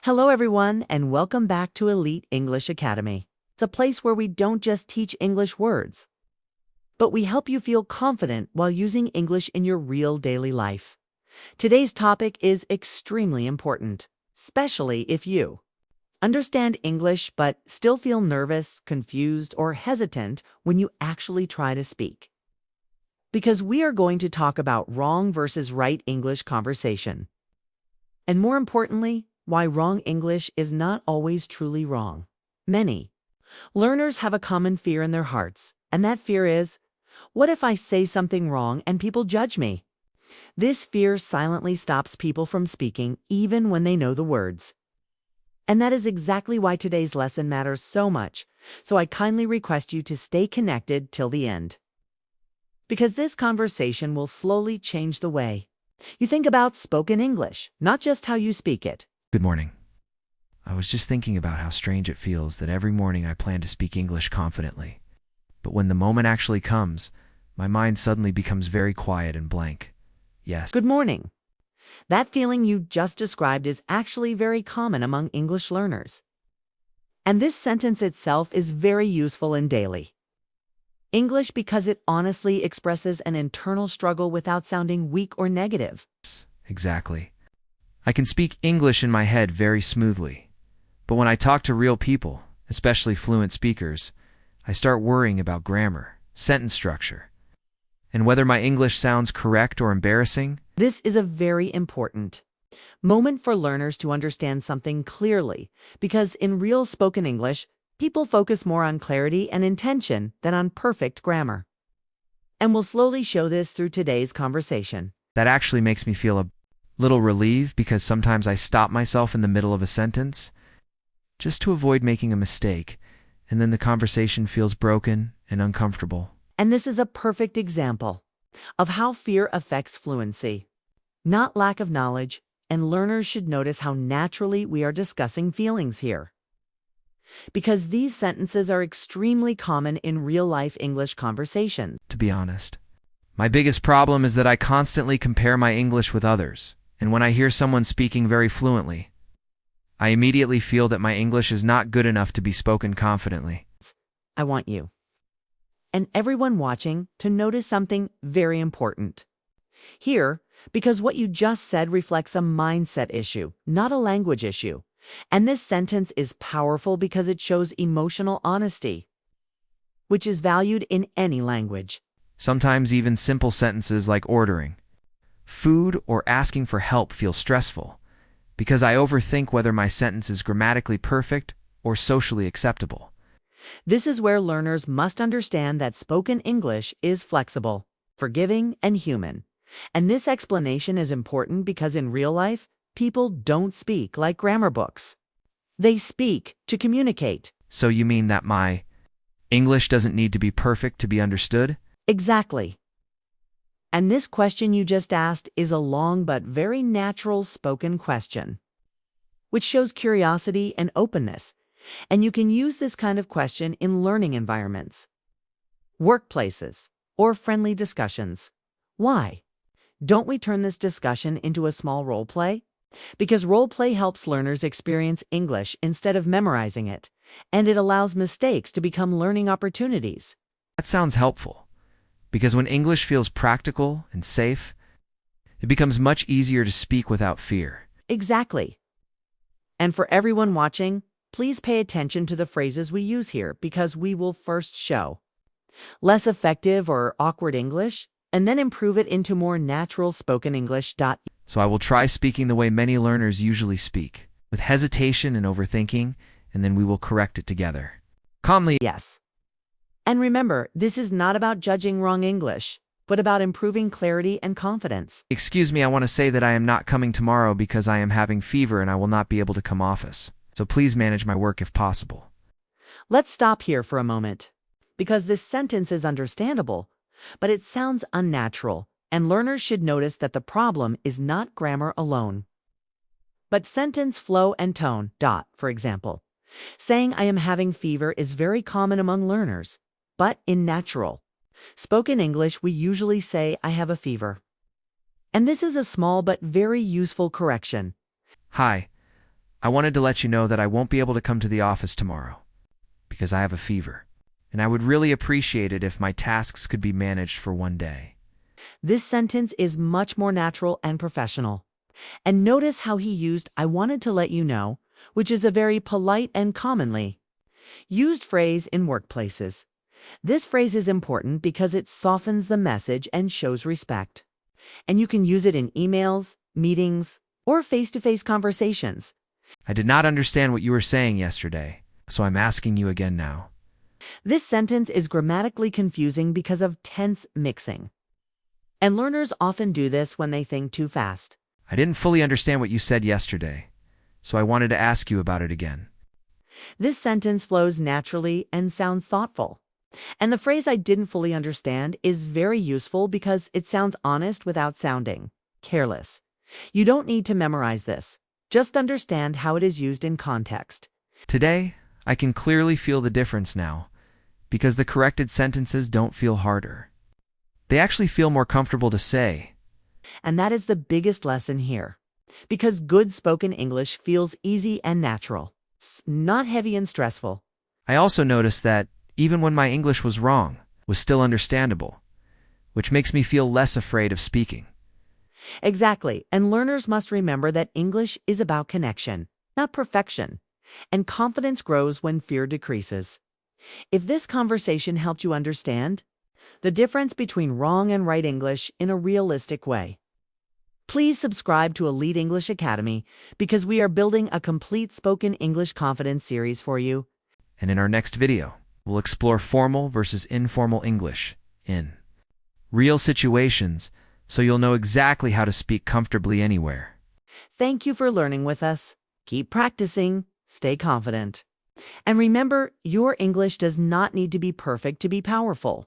Hello, everyone, and welcome back to Elite English Academy. It's a place where we don't just teach English words, but we help you feel confident while using English in your real daily life. Today's topic is extremely important, especially if you understand English but still feel nervous, confused, or hesitant when you actually try to speak. Because we are going to talk about wrong versus right English conversation. And more importantly, why wrong English is not always truly wrong. Many learners have a common fear in their hearts, and that fear is, what if I say something wrong and people judge me? This fear silently stops people from speaking even when they know the words. And that is exactly why today's lesson matters so much, so I kindly request you to stay connected till the end. Because this conversation will slowly change the way you think about spoken English, not just how you speak it. Good morning. I was just thinking about how strange it feels that every morning I plan to speak English confidently. But when the moment actually comes, my mind suddenly becomes very quiet and blank. Yes. Good morning. That feeling you just described is actually very common among English learners. And this sentence itself is very useful in daily English because it honestly expresses an internal struggle without sounding weak or negative. Exactly. I can speak English in my head very smoothly. But when I talk to real people, especially fluent speakers, I start worrying about grammar, sentence structure, and whether my English sounds correct or embarrassing. This is a very important moment for learners to understand something clearly, because in real spoken English, people focus more on clarity and intention than on perfect grammar. And we'll slowly show this through today's conversation. That actually makes me feel a little relieved because sometimes I stop myself in the middle of a sentence just to avoid making a mistake, and then the conversation feels broken and uncomfortable. And this is a perfect example of how fear affects fluency, not lack of knowledge, and learners should notice how naturally we are discussing feelings here. Because these sentences are extremely common in real-life English conversations. To be honest, my biggest problem is that I constantly compare my English with others, and when I hear someone speaking very fluently, I immediately feel that my English is not good enough to be spoken confidently. I want you and everyone watching to notice something very important here, because what you just said reflects a mindset issue, not a language issue. And this sentence is powerful because it shows emotional honesty, which is valued in any language. Sometimes even simple sentences like ordering food or asking for help feel stressful because I overthink whether my sentence is grammatically perfect or socially acceptable. This is where learners must understand that spoken English is flexible, forgiving, and human. And this explanation is important because in real life, people don't speak like grammar books. They speak to communicate. So you mean that my English doesn't need to be perfect to be understood? Exactly. And this question you just asked is a long but very natural spoken question, which shows curiosity and openness. And you can use this kind of question in learning environments, workplaces, or friendly discussions. Why don't we turn this discussion into a small role play? Because role play helps learners experience English instead of memorizing it, and it allows mistakes to become learning opportunities. That sounds helpful, because when English feels practical and safe, it becomes much easier to speak without fear. Exactly. And for everyone watching, please pay attention to the phrases we use here, because we will first show less effective or awkward English, and then improve it into more natural spoken English. So I will try speaking the way many learners usually speak, with hesitation and overthinking, and then we will correct it together. Calmly. Yes. And remember, this is not about judging wrong English, but about improving clarity and confidence. Excuse me, I want to say that I am not coming tomorrow because I am having fever and I will not be able to come office. So please manage my work if possible. Let's stop here for a moment, because this sentence is understandable, but it sounds unnatural, and learners should notice that the problem is not grammar alone, but sentence flow and tone. For example, saying I am having fever is very common among learners, but in natural spoken English we usually say I have a fever. And this is a small but very useful correction. Hi, I wanted to let you know that I won't be able to come to the office tomorrow because I have a fever, and I would really appreciate it if my tasks could be managed for one day. This sentence is much more natural and professional. And notice how he used "I wanted to let you know," which is a very polite and commonly used phrase in workplaces. This phrase is important because it softens the message and shows respect. And you can use it in emails, meetings, or face-to-face conversations. I did not understand what you were saying yesterday, so I'm asking you again now. This sentence is grammatically confusing because of tense mixing. And learners often do this when they think too fast. I didn't fully understand what you said yesterday, so I wanted to ask you about it again. This sentence flows naturally and sounds thoughtful. And the phrase "I didn't fully understand" is very useful because it sounds honest without sounding careless. You don't need to memorize this. Just understand how it is used in context. Today, I can clearly feel the difference now, because the corrected sentences don't feel harder. They actually feel more comfortable to say. And that is the biggest lesson here. Because good spoken English feels easy and natural, not heavy and stressful. I also noticed that, even when my English was wrong, was still understandable, which makes me feel less afraid of speaking. Exactly, and learners must remember that English is about connection, not perfection, and confidence grows when fear decreases. If this conversation helped you understand the difference between wrong and right English in a realistic way, please subscribe to Elite English Academy because we are building a complete spoken English confidence series for you. And in our next video, we'll explore formal versus informal English in real situations, so you'll know exactly how to speak comfortably anywhere. Thank you for learning with us. Keep practicing, stay confident. And remember, your English does not need to be perfect to be powerful.